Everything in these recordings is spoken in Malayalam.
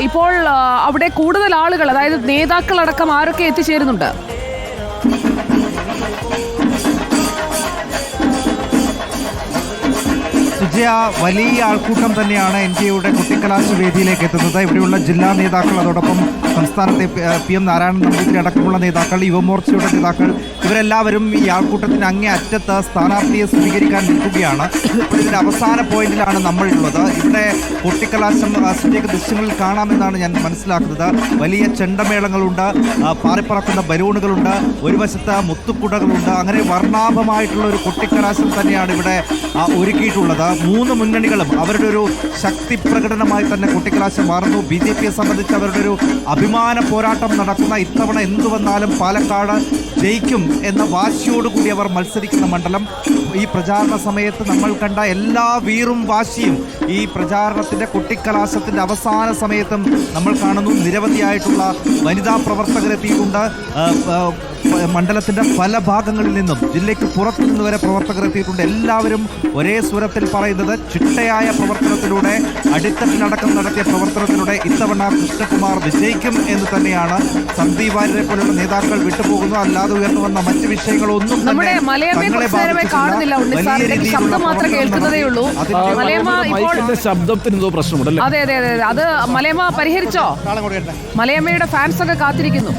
ഇപ്പോൾ അവിടെ കൂടുതൽ ആളുകൾ, അതായത് നേതാക്കളടക്കം ആരൊക്കെ എത്തിച്ചേരുന്നുണ്ട്? സുജയ, വലിയ ആൾക്കൂട്ടം തന്നെയാണ് NDAയുടെ കുട്ടിക്കലാശ വേദിയിലേക്ക് എത്തുന്നത്. ഇവിടെയുള്ള ജില്ലാ നേതാക്കൾ, അതോടൊപ്പം സംസ്ഥാനത്തെ PM നാരായണൻ നമ്പൂതിരി അടക്കമുള്ള നേതാക്കൾ, യുവമോർച്ചയുടെ നേതാക്കൾ, ഇവരെല്ലാവരും ഈ ആൾക്കൂട്ടത്തിന് അങ്ങേ അറ്റത്ത് സ്ഥാനാർത്ഥിയെ സ്വീകരിക്കാൻ നിൽക്കുകയാണ്. ഇപ്പോൾ ഇതിൻ്റെ അവസാന പോയിന്റിലാണ് നമ്മളുള്ളത്. ഇവിടെ കുട്ടിക്കലാശം ദൃശ്യങ്ങളിൽ കാണാമെന്നാണ് ഞാൻ മനസ്സിലാക്കുന്നത്. വലിയ ചെണ്ടമേളങ്ങളുണ്ട്, പാറിപ്പറക്കുന്ന ബലൂണുകളുണ്ട്, ഒരു വശത്ത് മുത്തുക്കുടകളുണ്ട്. അങ്ങനെ വർണ്ണാഭമായിട്ടുള്ള ഒരു കുട്ടിക്കലാശം തന്നെയാണ് ഇവിടെ ഒരുക്കിയിട്ടുള്ളത്. മൂന്ന് മുന്നണികളും അവരുടെ ഒരു ശക്തി പ്രകടനമായി തന്നെ കുട്ടിക്കലാശം മാറുന്നു. BJPയെ സംബന്ധിച്ച് അവരുടെ ഒരു അഭിമാന പോരാട്ടം നടക്കുന്ന, ഇത്തവണ എന്തു വന്നാലും പാലക്കാട് ജയിക്കും എന്ന വാശിയോടുകൂടി അവർ മത്സരിക്കുന്ന മണ്ഡലം. ഈ പ്രചാരണ സമയത്ത് നമ്മൾ കണ്ട എല്ലാ വീറും വാശിയും ഈ പ്രചാരണത്തിൻ്റെ കുട്ടിക്കലാശത്തിൻ്റെ അവസാന സമയത്തും നമ്മൾ കാണുന്നു. നിരവധിയായിട്ടുള്ള വനിതാ പ്രവർത്തകരെത്തിയിട്ടുണ്ട്. മണ്ഡലത്തിൻ്റെ പല ഭാഗങ്ങളിൽ നിന്നും, ജില്ലയ്ക്ക് പുറത്തു നിന്ന് വരെ പ്രവർത്തകർ എത്തിയിട്ടുണ്ട്. എല്ലാവരും ഒരേ സ്വരത്തിൽ പറയുന്നത് ചിട്ടയായ പ്രവർത്തനത്തിലൂടെ, അടിത്തട്ടിലടക്കം നടത്തിയ പ്രവർത്തനത്തിലൂടെ ഇത്തവണ കൃഷ്ണകുമാർ വിജയിക്കും എന്ന് തന്നെയാണ്. സന്ദീപ് വാര്യരെ പോലുള്ള നേതാക്കൾ വിട്ടുപോകുന്നു. അല്ലാതെ ഉയർന്നു വന്ന മറ്റ് വിഷയങ്ങളൊന്നും തങ്ങളെ അതെ അതെ അതെ അത് മലയമ്മ പരിഹരിച്ചോ? മലയമ്മയുടെ ഫാൻസ് ഒക്കെ കാത്തിരിക്കുന്നു.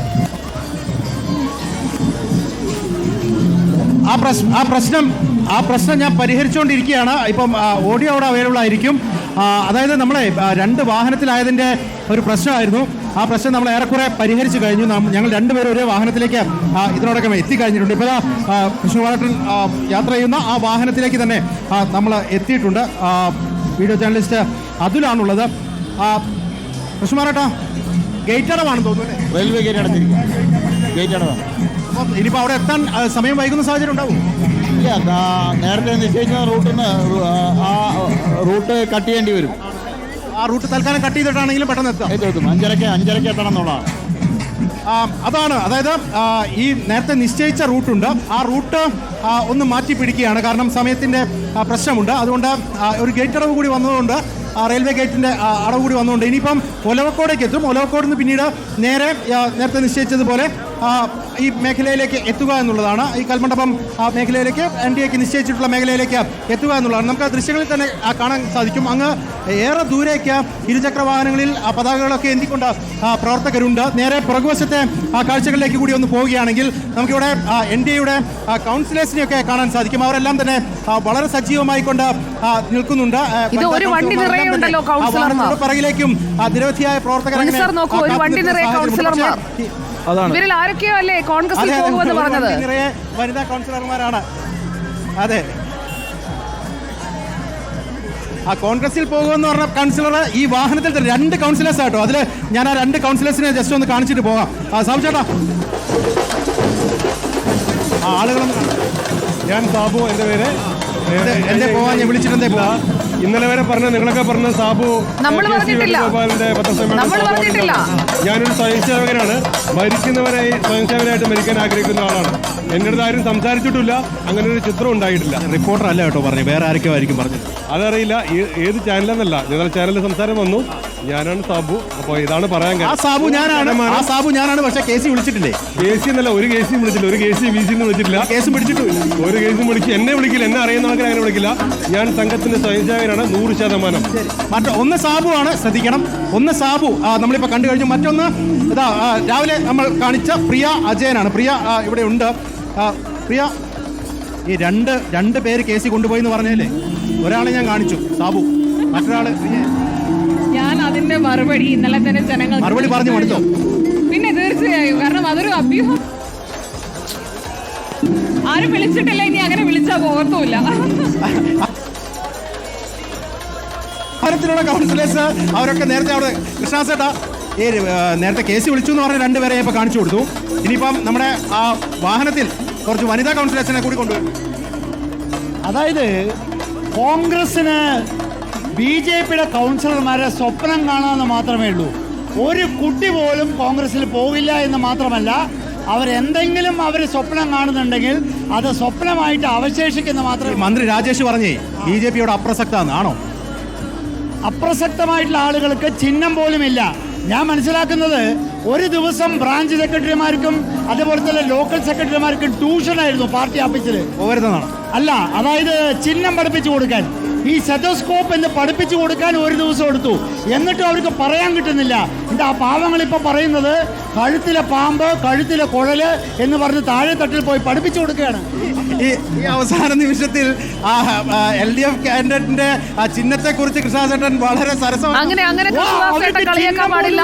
ആ പ്രശ്നം ഞാൻ പരിഹരിച്ചുകൊണ്ടിരിക്കുകയാണ്. ഇപ്പം ഓഡിയോ അവിടെ അവൈലബിൾ ആയിരിക്കും. അതായത് നമ്മളെ രണ്ട് വാഹനത്തിലായതിൻ്റെ ഒരു പ്രശ്നമായിരുന്നു. ആ പ്രശ്നം നമ്മൾ ഏറെക്കുറെ പരിഹരിച്ചു കഴിഞ്ഞു. ഞങ്ങൾ രണ്ടുപേരും ഒരേ വാഹനത്തിലേക്ക് ഇതിനോടൊപ്പം എത്തിക്കഴിഞ്ഞിട്ടുണ്ട്. ഇപ്പോൾ കൃഷ്ണകുമാരൻ യാത്ര ചെയ്യുന്ന ആ വാഹനത്തിലേക്ക് തന്നെ നമ്മൾ എത്തിയിട്ടുണ്ട്. വീഡിയോ ജേർണലിസ്റ്റ് അതുലാണുള്ളത്. കൃഷ്ണകുമാരേട്ടാ, ഗേറ്റ് അടവാണെന്ന് തോന്നുന്നു. റെയിൽവേ ഗേറ്റ് അടച്ചിരിക്കും. ഗേറ്റ് അടവാണ്. അപ്പം ഇനിയിപ്പോൾ അവിടെ എത്താൻ സമയം വൈകുന്ന സാഹചര്യം ഉണ്ടാവും? ഇല്ല, നേരത്തെ നിശ്ചയിച്ച റൂട്ടിൽ നിന്ന് ആ റൂട്ട് കട്ട് ചെയ്യേണ്ടി വരും. ആ റൂട്ട് തൽക്കാലം കട്ട് ചെയ്തിട്ടാണെങ്കിലും പെട്ടെന്ന് എത്തും. അഞ്ചരക്ക് എത്തണം എന്നുള്ളതാണ്. അതാണ്, അതായത് ഈ നേരത്തെ നിശ്ചയിച്ച റൂട്ടുണ്ട്, ആ റൂട്ട് ഒന്ന് മാറ്റി പിടിക്കുകയാണ്. കാരണം സമയത്തിൻ്റെ പ്രശ്നമുണ്ട്. അതുകൊണ്ട് ഒരു ഗേറ്റ് അടവ് കൂടി വന്നതുകൊണ്ട്, റെയിൽവേ ഗേറ്റിൻ്റെ അടവ് കൂടി വന്നുകൊണ്ട് ഇനിയിപ്പം ഒലവക്കോടേക്ക് എത്തും. ഒലവക്കോട് നിന്ന് പിന്നീട് നേരത്തെ നിശ്ചയിച്ചതുപോലെ ഈ മേഖലയിലേക്ക് എത്തുക എന്നുള്ളതാണ്. ഈ കൽമണ്ഡപം മേഖലയിലേക്ക്, NDAക്ക് നിശ്ചയിച്ചിട്ടുള്ള മേഖലയിലേക്ക് എത്തുക എന്നുള്ളതാണ്. നമുക്ക് ആ ദൃശ്യങ്ങളിൽ തന്നെ കാണാൻ സാധിക്കും. അങ്ങ് ഏറെ ദൂരേക്ക് ഇരുചക്ര വാഹനങ്ങളിൽ പതാകകളൊക്കെ എന്തിക്കൊണ്ട് പ്രവർത്തകരുണ്ട്. നേരെ പുറകുവശത്തെ കാഴ്ചകളിലേക്ക് കൂടി ഒന്ന് പോവുകയാണെങ്കിൽ നമുക്കിവിടെ NDAയുടെ കൗൺസിലേഴ്സിനെയൊക്കെ കാണാൻ സാധിക്കും. അവരെല്ലാം തന്നെ വളരെ സജീവമായി കൊണ്ട് നിൽക്കുന്നുണ്ട്. പിറകിലേക്കും നിരവധിയായ പ്രവർത്തകർ ഇവരിൽ ആരൊക്കെയോ അല്ലേ കോൺഗ്രസിൽ പോകുമെന്ന് പറഞ്ഞത്? വനിതാ കൗൺസിലർമാരാണ്. അതെ, ആ കോൺഗ്രസിൽ പോകുമെന്ന് പറഞ്ഞ കൗൺസിലർ ഈ വാഹനത്തിൽ തന്നെ 2 കൗൺസിലേഴ്സ് ആട്ടോ. അതിൽ ഞാൻ ആ 2 കൗൺസിലേഴ്സിനെ ജസ്റ്റ് ഒന്ന് കാണിച്ചിട്ട് പോകാം. സാബു ചേട്ടാ, ആളുകളൊന്നും. ഞാൻ സാബു, എൻ്റെ പേര്. എന്റെ പോവാൻ ഞാൻ വിളിച്ചിട്ടെന്തേ പോവാ? ഇന്നലെ വരെ നിങ്ങളൊക്കെ പറഞ്ഞ സാബു ഗോപാലിന്റെ പത്രസമ്മേളനം. ഞാനൊരു സ്വയംസേവകനാണ്. മരിക്കുന്നവരെ സ്വയംസേവകനായിട്ട് മരിക്കാൻ ആഗ്രഹിക്കുന്ന ആളാണ്. എൻ്റെ അടുത്ത് ആരും സംസാരിച്ചിട്ടില്ല, അങ്ങനെ ഒരു ചിത്രം ഉണ്ടായിട്ടില്ല. റിപ്പോർട്ടർ അല്ല കേട്ടോ പറഞ്ഞു, വേറെ ആരൊക്കെ ആയിരിക്കും പറഞ്ഞു. അതറിയില്ല ഏത് ചാനലെന്നല്ല. ഞങ്ങൾ ചാനലിൽ സംസാരം വന്നു. ഞാനാണ് സാബു. അപ്പോൾ ഇതാണ് പറയാൻ കാരണം. ആ സാബു ഞാനാണ്. പക്ഷേ കേസി വിളിച്ചിട്ടില്ലേ? കേസി എന്നല്ല, ഒരു കേസിയും വിളിച്ചില്ല. ഒരു കേസി VC വിളിച്ചിട്ടില്ല. കേസും പിടിച്ചിട്ടില്ല. ഒരു കേസും എന്നെ വിളിക്കില്ല. എന്നെ അറിയുന്ന ആൾക്കാർ അങ്ങനെ വിളിക്കില്ല. ഞാൻ സംഘത്തിന്റെ സ്വയംസേവകനാണ് 100%. ഒന്ന് സാബു ആണ്, ശ്രദ്ധിക്കണം. ഒന്ന് സാബു നമ്മളിപ്പോൾ കണ്ടു കഴിഞ്ഞു. മറ്റൊന്ന് ഇതാ രാവിലെ നമ്മൾ കാണിച്ച പ്രിയ അജയനാണ്. പ്രിയ ഇവിടെ ഉണ്ട്. പ്രിയ, ഈ രണ്ട് പേര് കേസി കൊണ്ടുപോയി എന്ന് പറഞ്ഞല്ലേ? ഒരാളെ ഞാൻ കാണിച്ചു, സാബു. മറ്റൊരാള് ഞാൻ അതിന്റെ മറുപടി ഇന്നലെ തന്നെ ജനങ്ങൾ മറുപടി പറഞ്ഞു കൊടുത്തോ? പിന്നെ തീർച്ചയായും, കാരണം അതൊരു അഭ്യൂഹം. ആരും വിളിച്ചിട്ടില്ല, ഇനി അങ്ങനെ വിളിച്ചാൽ പോകത്തുമില്ല. കൗൺസിലേഴ്സ് അവരൊക്കെ നേരത്തെ അവിടെ കൃഷ്ണാസേട്ടാ നേരത്തെ കേസ് വിളിച്ചു എന്ന് പറഞ്ഞ 2 പേരെ ഇപ്പൊ കാണിച്ചു കൊടുത്തു. ഇനിയിപ്പം നമ്മുടെ ആ വാഹനത്തിൽ കുറച്ച് വനിതാ കൗൺസിലേഴ്സിനെ കൂടി കൊണ്ടുവരും. അതായത് കോൺഗ്രസിന് BJPയുടെ കൗൺസിലർമാരെ സ്വപ്നം കാണാമെന്ന് മാത്രമേ ഉള്ളൂ. ഒരു കുട്ടി പോലും കോൺഗ്രസിൽ പോകില്ല എന്ന് മാത്രമല്ല, അവരെന്തെങ്കിലും അവർ സ്വപ്നം കാണുന്നുണ്ടെങ്കിൽ അത് സ്വപ്നമായിട്ട് അവശേഷിക്കുന്ന മാത്രമേ. മന്ത്രി രാജേഷ് പറഞ്ഞേ BJPയോട് അപ്രസക്താന്ന് ആണോ? അപ്രസക്തമായിട്ടുള്ള ആളുകൾക്ക് ചിഹ്നം പോലുമില്ല. ഞാൻ മനസ്സിലാക്കുന്നത് ഒരു ദിവസം ബ്രാഞ്ച് സെക്രട്ടറിമാർക്കും അതുപോലെ തന്നെ ലോക്കൽ സെക്രട്ടറിമാർക്കും ട്യൂഷനായിരുന്നു പാർട്ടി ഓഫീസിൽ. പോകരുതെന്നാണ്. അല്ല, അതായത് ചിഹ്നം പഠിപ്പിച്ചു കൊടുക്കാൻ, ഈ സെറ്റോസ്കോപ്പ് എന്ന് പഠിപ്പിച്ചു കൊടുക്കാൻ ഒരു ദിവസം എടുത്തു. എന്നിട്ടും അവർക്ക് പറയാൻ കിട്ടുന്നില്ല. എന്താ ആ പാവങ്ങൾ ഇപ്പൊ പറയുന്നത് കഴുത്തിലെ പാമ്പ്, കഴുത്തിലെ കുഴല് എന്ന് പറഞ്ഞ് താഴെ തട്ടിൽ പോയി പഠിപ്പിച്ചു കൊടുക്കുകയാണ്. ഈ അവസാന നിമിഷത്തിൽ LDF കാൻഡിഡേറ്റിന്റെ ചിഹ്നത്തെ കുറിച്ച് കൃഷ്ണദാസേട്ടൻ വളരെ സരസമായി അങ്ങനെ കൃഷ്ണദാസേട്ടൻ കളിയാക്കാൻ പാടില്ല.